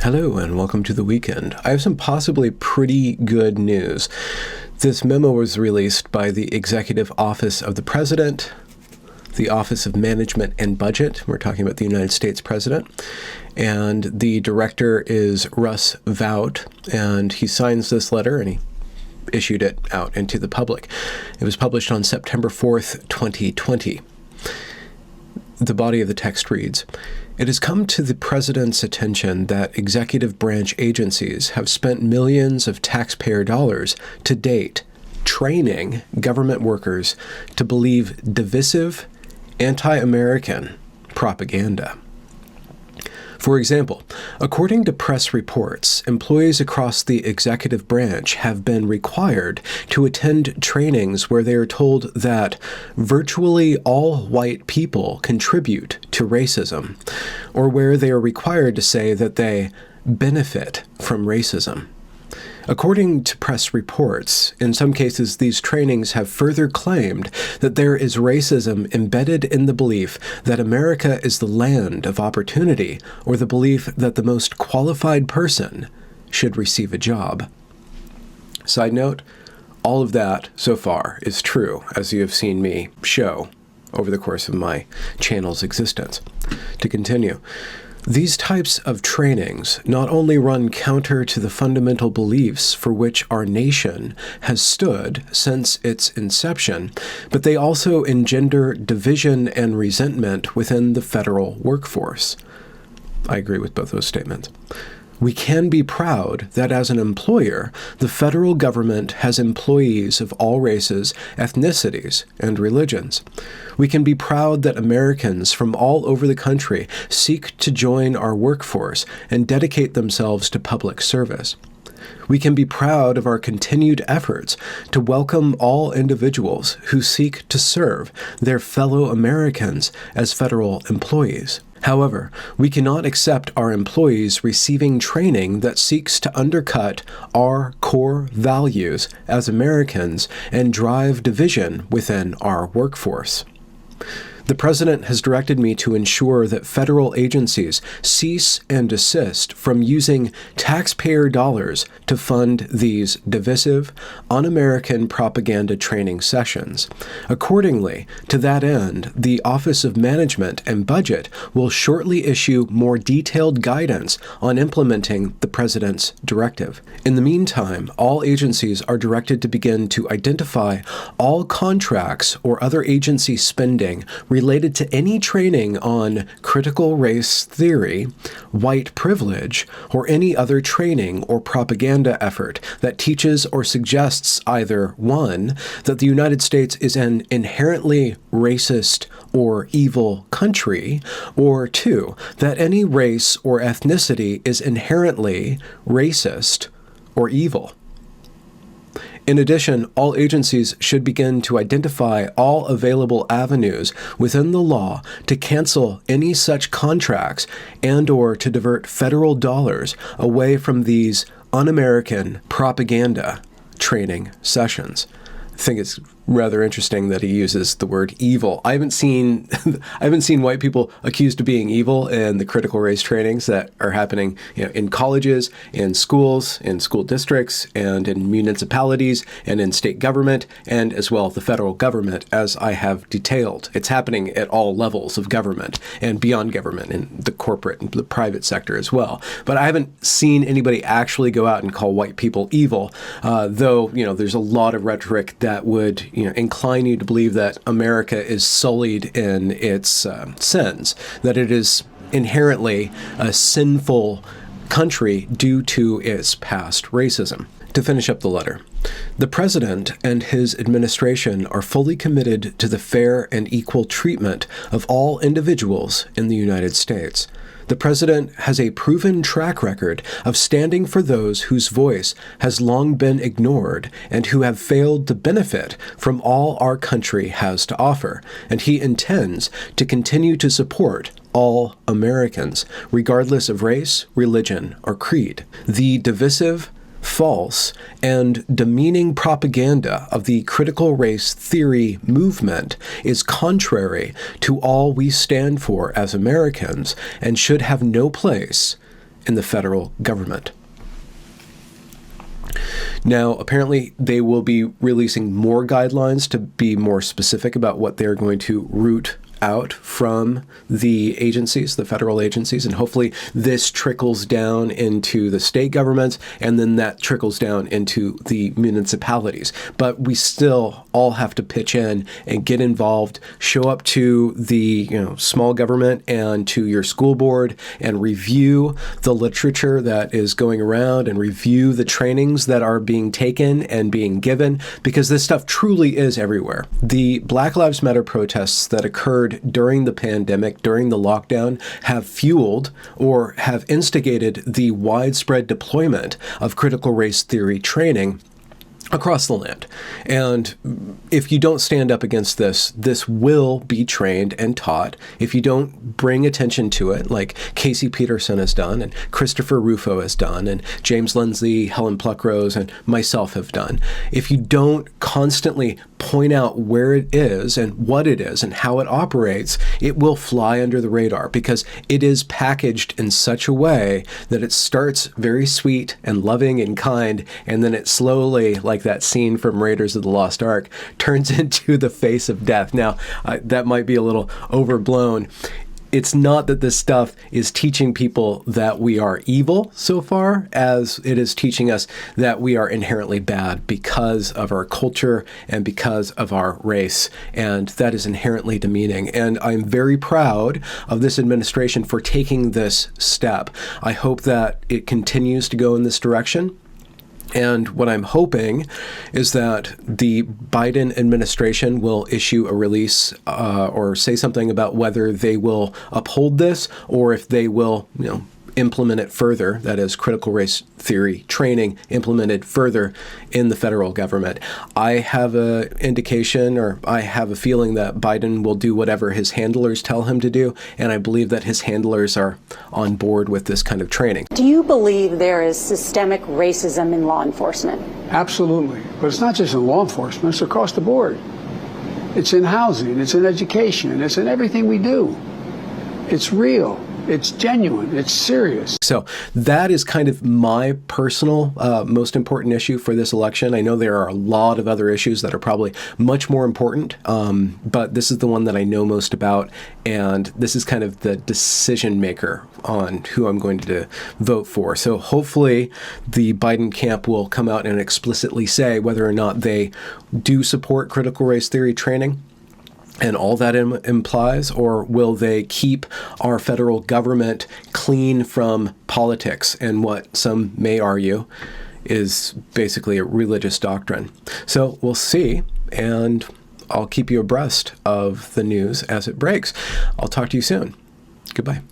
Hello and welcome to the weekend. I have some possibly pretty good news. This memo was released by the Executive Office of the President, the Office of Management and Budget. We're talking about the United States President. And the director is Russ Vought, and he signs this letter and he issued it out into the public. It was published on September 4th, 2020. The body of the text reads, "It has come to the President's attention that executive branch agencies have spent millions of taxpayer dollars to date training government workers to believe divisive, anti-American propaganda. For example, according to press reports, employees across the executive branch have been required to attend trainings where they are told that virtually all white people contribute to racism, or where they are required to say that they benefit from racism. According to press reports, in some cases these trainings have further claimed that there is racism embedded in the belief that America is the land of opportunity, or the belief that the most qualified person should receive a job." Side note, all of that so far is true, as you have seen me show over the course of my channel's existence. To continue, these types of trainings not only run counter to the fundamental beliefs for which our nation has stood since its inception, but they also engender division and resentment within the federal workforce. I agree with both those statements. We can be proud that as an employer, the federal government has employees of all races, ethnicities, and religions. We can be proud that Americans from all over the country seek to join our workforce and dedicate themselves to public service. We can be proud of our continued efforts to welcome all individuals who seek to serve their fellow Americans as federal employees. However, we cannot accept our employees receiving training that seeks to undercut our core values as Americans and drive division within our workforce. The President has directed me to ensure that federal agencies cease and desist from using taxpayer dollars to fund these divisive, un-American propaganda training sessions. Accordingly, to that end, the Office of Management and Budget will shortly issue more detailed guidance on implementing the President's directive. In the meantime, all agencies are directed to begin to identify all contracts or other agency spending related to any training on critical race theory, white privilege, or any other training or propaganda effort that teaches or suggests either 1, that the United States is an inherently racist or evil country, or 2, that any race or ethnicity is inherently racist or evil. In addition, all agencies should begin to identify all available avenues within the law to cancel any such contracts and/or to divert federal dollars away from these un-American propaganda training sessions. I think it's rather interesting that he uses the word evil. I haven't seen white people accused of being evil in the critical race trainings that are happening, in colleges, in schools, in school districts, and in municipalities, and in state government, and as well the federal government, as I have detailed. It's happening at all levels of government and beyond government, in the corporate and the private sector as well. But I haven't seen anybody actually go out and call white people evil, though there's a lot of rhetoric that would incline you to believe that America is sullied in its sins, that it is inherently a sinful country due to its past racism. To finish up the letter, the President and his administration are fully committed to the fair and equal treatment of all individuals in the United States. The President has a proven track record of standing for those whose voice has long been ignored and who have failed to benefit from all our country has to offer, and he intends to continue to support all Americans, regardless of race, religion, or creed. The divisive, false, and demeaning propaganda of the critical race theory movement is contrary to all we stand for as Americans and should have no place in the federal government. Now, apparently, they will be releasing more guidelines to be more specific about what they're going to root out from the agencies, the federal agencies, and hopefully this trickles down into the state governments, and then that trickles down into the municipalities. But we still all have to pitch in and get involved, show up to the small government and to your school board and review the literature that is going around and review the trainings that are being taken and being given, because this stuff truly is everywhere. The Black Lives Matter protests that occurred during the pandemic, during the lockdown, have fueled or have instigated the widespread deployment of critical race theory training across the land. And if you don't stand up against this, this will be trained and taught. If you don't bring attention to it, like Casey Peterson has done, and Christopher Rufo has done, and James Lindsay, Helen Pluckrose, and myself have done, if you don't constantly point out where it is and what it is and how it operates, it will fly under the radar, because it is packaged in such a way that it starts very sweet and loving and kind, and then it slowly, like that scene from Raiders of the Lost Ark, turns into the face of death. Now, that might be a little overblown. It's not that this stuff is teaching people that we are evil so far as it is teaching us that we are inherently bad because of our culture and because of our race. And that is inherently demeaning. And I'm very proud of this administration for taking this step. I hope that it continues to go in this direction. And what I'm hoping is that the Biden administration will issue a release or say something about whether they will uphold this or if they will, implement it further. That is, critical race theory training implemented further in the federal government. I have an indication, or I have a feeling, that Biden will do whatever his handlers tell him to do, and I believe that his handlers are on board with this kind of training. Do you believe there is systemic racism in law enforcement? Absolutely. But it's not just in law enforcement, it's across the board. It's in housing, it's in education, it's in everything we do. It's real. It's genuine. It's serious. So that is kind of my personal most important issue for this election. I know there are a lot of other issues that are probably much more important, but this is the one that I know most about, and this is kind of the decision maker on who I'm going to vote for. So hopefully the Biden camp will come out and explicitly say whether or not they do support critical race theory training and all that implies, or will they keep our federal government clean from politics and what some may argue is basically a religious doctrine. So we'll see, and I'll keep you abreast of the news as it breaks. I'll talk to you soon. Goodbye.